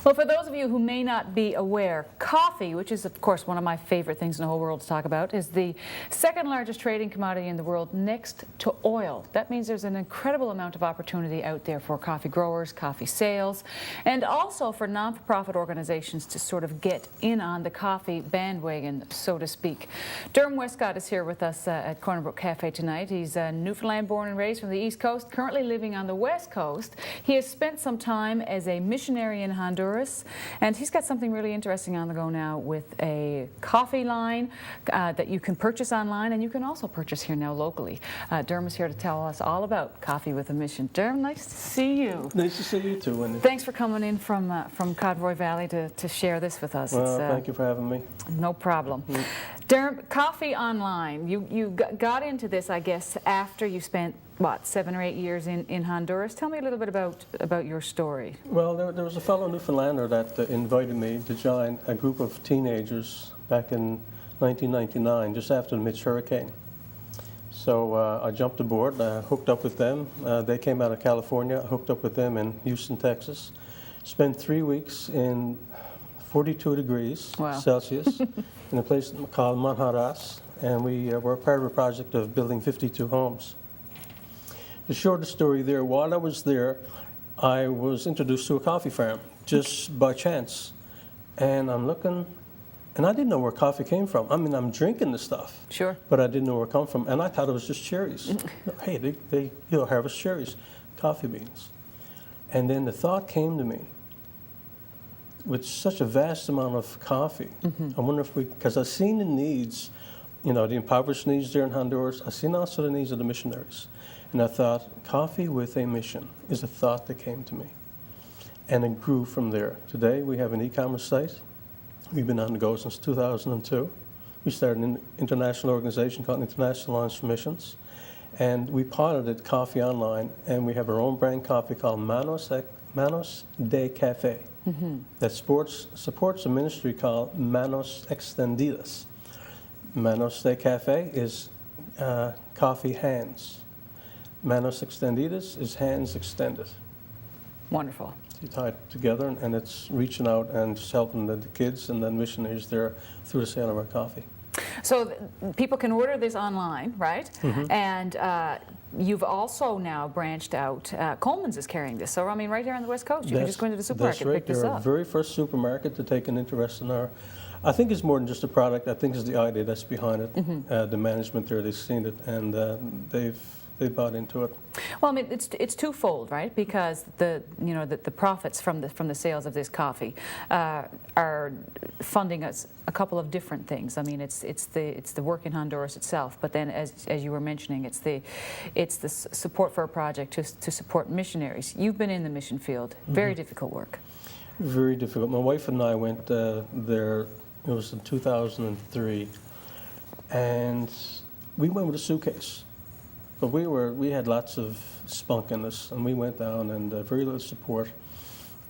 Well, for those of you who may not be aware, coffee, which is of course one of my favorite things in the whole world to talk about, is the second largest trading commodity in the world next to oil. That means there's an incredible amount of opportunity out there for coffee growers, coffee sales, and also for non-for-profit organizations to sort of get in on the coffee bandwagon, so to speak. Dermot Westcott is here with us at Corner Brook Cafe tonight. He's Newfoundland born and raised from the East Coast, currently living on the West Coast. He has spent some time as a missionary in Honduras, and he's got something really interesting on the go now with a coffee line that you can purchase online, and you can also purchase here now locally. Dermot's here to tell us all about Coffee with a Mission. Dermot, nice to see you. Nice to see you too, Wendy. Thanks for coming in from Codroy Valley to share this with us. Well, thank you for having me. No problem. Dermot, coffee online. You got into this, I guess, after you spent what, 7 or 8 years in Honduras. Tell me a little bit about your story. Well, there was a fellow Newfoundlander that invited me to join a group of teenagers back in 1999, just after the Mitch hurricane. So I jumped aboard, hooked up with them. They came out of California, I hooked up with them in Houston, Texas. Spent 3 weeks in 42 degrees Celsius in a place called Manjaras, and we were part of a project of building 52 homes. The shortest story there, while I was there, I was introduced to a coffee farm just by chance. And I'm looking, and I didn't know where coffee came from. I mean, I'm drinking the stuff. Sure. But I didn't know where it come from. And I thought it was just cherries. Hey, they harvest cherries, coffee beans. And then the thought came to me, with such a vast amount of coffee, I wonder if because I've seen the needs, you know, the impoverished needs there in Honduras. I've seen also the needs of the missionaries. And I thought, coffee with a mission is a thought that came to me. And it grew from there. Today, we have an e-commerce site. We've been on the go since 2002. We started an international organization called International Alliance for Missions. And we piloted coffee online, and we have our own brand coffee called Manos de Cafe. That supports a ministry called Manos Extendidas. Manos de Cafe is coffee hands. Manos Extendidas is hands extended. Wonderful. You tie it together, and it's reaching out and just helping the kids and then missionaries there through the sale of our coffee. So people can order this online, right? And you've also now branched out. Coleman's is carrying this. So, I mean, right here on the West Coast, you can just go into the supermarket and pick this up. They're our very first supermarket to take an interest in our. I think it's more than just a product. I think it's the idea that's behind it. The management there, they've seen it, and they've bought into it. Well, I mean, it's twofold, right? Because the profits from the sales of this coffee are funding us a couple of different things. I mean, it's the work in Honduras itself, but then as you were mentioning, it's the support for a project to support missionaries. You've been in the mission field. Very difficult work. Very difficult. My wife and I went there. It was in 2003, and we went with a suitcase. But we had lots of spunk in us, and we went down, and very little support.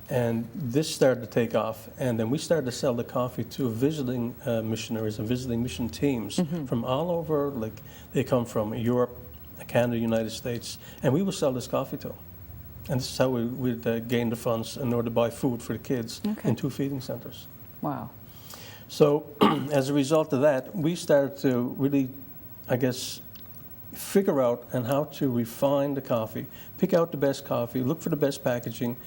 And this started to take off, and then we started to sell the coffee to visiting missionaries and visiting mission teams from all over. Like, they come from Europe, Canada, United States, and we would sell this coffee to them. And this is how we'd gain the funds in order to buy food for the kids in 2 feeding centers. Wow. So as a result of that, we started to really, I guess, figure out and how to refine the coffee, pick out the best coffee, look for the best packaging,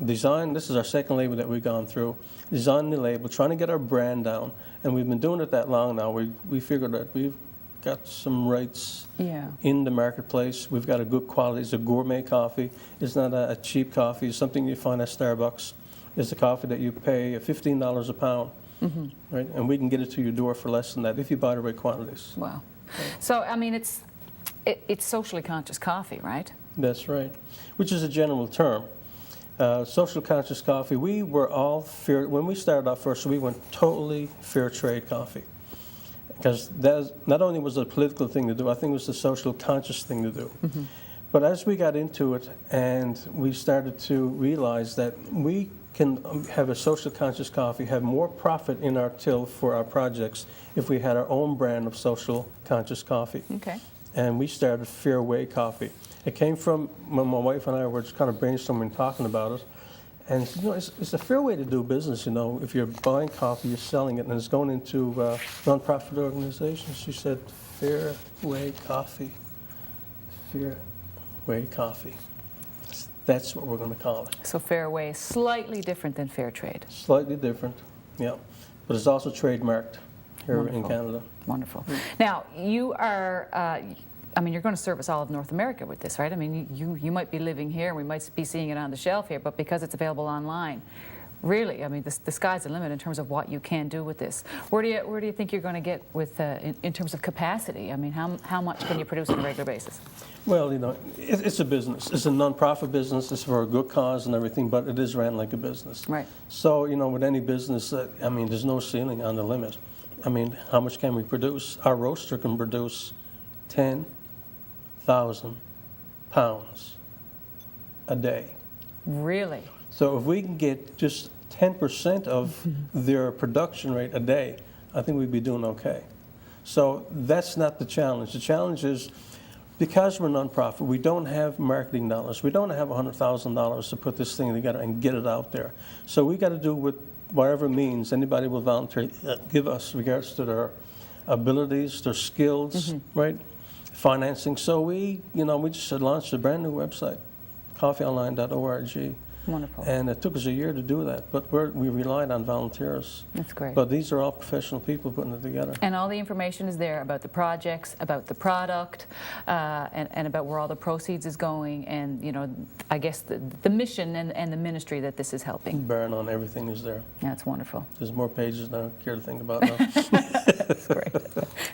design. This is our second label that we've gone through. Design the label, trying to get our brand down, and we've been doing it that long now. We figured that we've got some rights in the marketplace. We've got a good quality. It's a gourmet coffee. It's not a cheap coffee. It's something you find at Starbucks. It's a coffee that you pay $15 a pound, right? And we can get it to your door for less than that if you buy the right quantities. Wow. So, I mean, it's socially conscious coffee, right? That's right, which is a general term. Social conscious coffee, we were all fair. When we started off first, we went totally fair trade coffee. Because not only was it a political thing to do, I think it was the social conscious thing to do. But as we got into it and we started to realize that we can have a social conscious coffee, have more profit in our till for our projects if we had our own brand of social conscious coffee. And we started Fairway Coffee. It came from when my wife and I were just kind of brainstorming, talking about it, And it's a fair way to do business, if you're buying coffee, you're selling it, and it's going into nonprofit organizations. She said, Fair Way Coffee. Fair Way Coffee. That's what we're going to call it. So fair way, slightly different than fair trade. Slightly different, yeah. But it's also trademarked here in Wonderful. Canada. Wonderful. Now, you are, you're going to service all of North America with this, right? I mean, you might be living here, and we might be seeing it on the shelf here, but because it's available online, really, I mean, the sky's the limit in terms of what you can do with this. Where do you think you're going to get with, in terms of capacity? I mean, how much can you produce on a regular basis? Well, it's a business. It's a nonprofit business. It's for a good cause and everything, but it is ran like a business. Right. So, with any business, there's no ceiling on the limit. I mean, how much can we produce? Our roaster can produce 10,000 pounds a day. Really? So if we can get just 10% of their production rate a day, I think we'd be doing okay. So that's not the challenge. The challenge is, because we're nonprofit, we don't have marketing dollars. We don't have $100,000 to put this thing together and get it out there. So we got to do with whatever means anybody will volunteer give us, regards to their abilities, their skills, right? Financing. So we just launched a brand new website, coffeeonline.org. Wonderful. And it took us a year to do that, but we relied on volunteers. That's great. But these are all professional people putting it together. And all the information is there about the projects, about the product, and about where all the proceeds is going, and I guess the mission and the ministry that this is helping. Bearing on everything is there. That's wonderful. There's more pages than I care to think about now. That's great.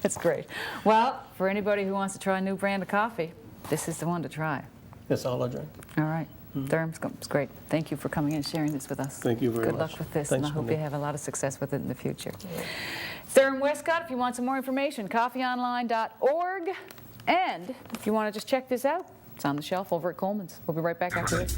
That's great. Well, for anybody who wants to try a new brand of coffee, this is the one to try. That's all I drink. All right. Derm, it's great. Thank you for coming in and sharing this with us. Thank you very much. Good luck with this, Thanks, and I hope Wendy. you have a lot of success with it in the future. Derm Westcott, if you want some more information, coffeeonline.org. And if you want to just check this out, it's on the shelf over at Coleman's. We'll be right back after this.